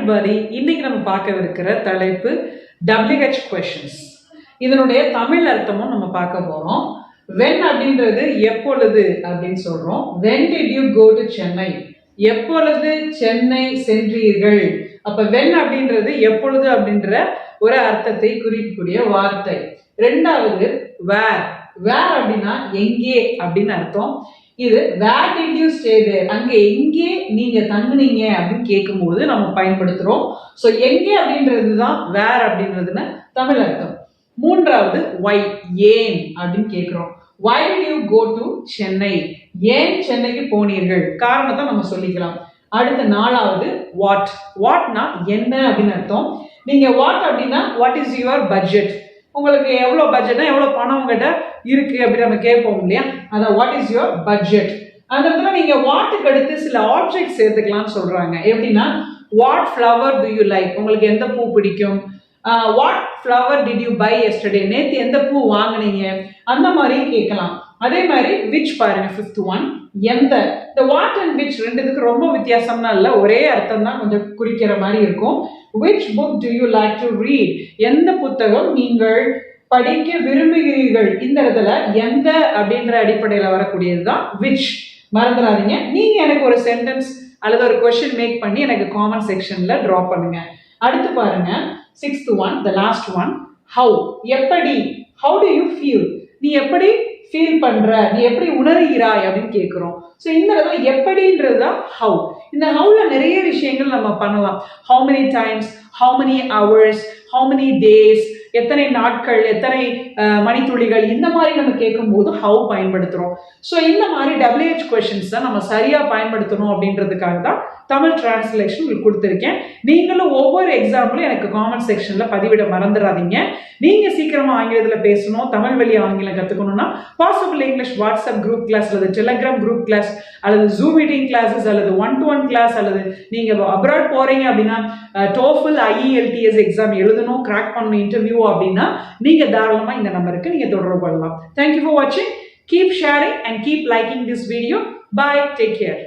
everybody. இன்னைக்கு நம்ம பார்க்கவிருக்கிற தலைப்பு WH questions. இதனுடைய தமிழ் அர்த்தமும் நம்ம பார்க்க போறோம். When அப்படின்றது எப்பொழுது அப்படின்னு சொல்றோம். When did you go to Chennai? எப்பொழுது சென்னை சென்றீர்கள்? அப்ப when அப்படின்றது எப்பொழுது அப்படின்ற ஒரு அர்த்தத்தை குறிக்கக்கூடிய வார்த்தை. ரெண்டாவது where. Where அப்படின்னா எங்கே அப்படின்னு அர்த்தம். இது where did you stay there? அங்க எங்கே நீங்க தங்குனீங்க அப்படின்னு கேட்கும்போது நம்ம பயன்படுத்துறோம். ஸோ எங்கே அப்படின்றது தான் where அப்படின்றதுன்னு தமிழ் அர்த்தம். மூன்றாவது why, ஏன் அப்படின்னு கேட்கிறோம். Why did you go to Chennai? ஏன் சென்னைக்கு போனீர்கள்? காரணத்தை நம்ம சொல்லிக்கலாம். அடுத்த நாலாவது what. Whatனா என்ன அப்படின்னு அர்த்தம். நீங்க what அப்படின்னா what is your budget? உங்களுக்கு எவ்வளோ பட்ஜெட்னா எவ்வளோ பணம் உங்ககிட்ட இருக்கு அப்படின்னு நம்ம கேட்போம் இல்லையா? அதான் வாட் இஸ் யுவர் பட்ஜெட். அந்த இடத்துல நீங்க வாட்டுக்கு அடுத்து சில ஆப்ஜெக்ட் சேர்த்துக்கலாம்னு சொல்றாங்க. எப்படின்னா what flower do you like? உங்களுக்கு எந்த பூ பிடிக்கும்? What flower did you buy yesterday? நேற்று எந்த பூ வாங்கினீங்க? அந்த மாதிரி கேட்கலாம். அதே மாதிரி விச் பாருங்க, ஃபிஃப்த் ஒன் எந்த. இந்த வாட் அண்ட் விச் ரெண்டுத்துக்கு ரொம்ப வித்தியாசம்னா இல்லை, ஒரே அர்த்தம் தான், கொஞ்சம் குறிக்கிற மாதிரி இருக்கும். Which book do you like to read? எந்த புத்தகம் நீங்கள் படிக்க விரும்புகிறீர்கள்? இந்த இடத்துல எந்த அப்படின்ற அடிப்படையில் வரக்கூடியது தான் which. மறந்துடாதீங்க. நீங்க எனக்கு ஒரு சென்டென்ஸ் அல்லது ஒரு கொஸ்டின் மேக் பண்ணி எனக்கு காமெண்ட் செக்ஷன்ல டிரா பண்ணுங்க. அடுத்து பாருங்க, sixth one, the last one, how. எப்படி. how do you feel? நீ எப்படி ஃபீல் பண்ற, நீ எப்படி உணர்கிறாய் அப்படின்னு கேட்கிறோம். ஸோ இந்த இடத்துல எப்படின்றது தான் how. இந்த ஹவுல நிறைய விஷயங்கள் நம்ம பண்ணலாம். how many times, how many hours, how many days, எத்தனை நாட்கள், எத்தனை மணித்துளிகள், இந்த மாதிரி நம்ம கேட்கும் போது how பயன்படுத்துறோம். ஸோ இந்த மாதிரி WH கொஸ்டின்ஸ் தான் நம்ம சரியா பயன்படுத்தணும் அப்படின்றதுக்காக தான் தமிழ் டிரான்ஸ்லேஷன் உங்களுக்கு கொடுத்துருக்கேன். நீங்களும் ஒவ்வொரு எக்ஸாம்பிளும் எனக்கு காமெண்ட் செக்ஷன்ல பதிவிட மறந்துடாதீங்க. நீங்க சீக்கிரமா ஆங்கிலத்தில் பேசணும், தமிழ் வழி ஆங்கிலம் கத்துக்கணும்னா possible English WhatsApp group class அல்லது டெலிகிராம் குரூப் கிளாஸ் அல்லது ஜூம் மீட்டிங் கிளாஸஸ் அல்லது 1-to-1 கிளாஸ் அல்லது நீங்க அப்ராட் போறீங்க அப்படின்னா டோஃபல் IELTS எக்ஸாம் எழுதணும், கிராக் பண்ணணும் இன்டர்வியூ அப்படின்னா நீங்க தாராளமா இந்த நம்பருக்கு நீங்க தொடர்பு கொள்ளலாம். Thank you for watching. Keep sharing and keep liking this video. Bye. Take care.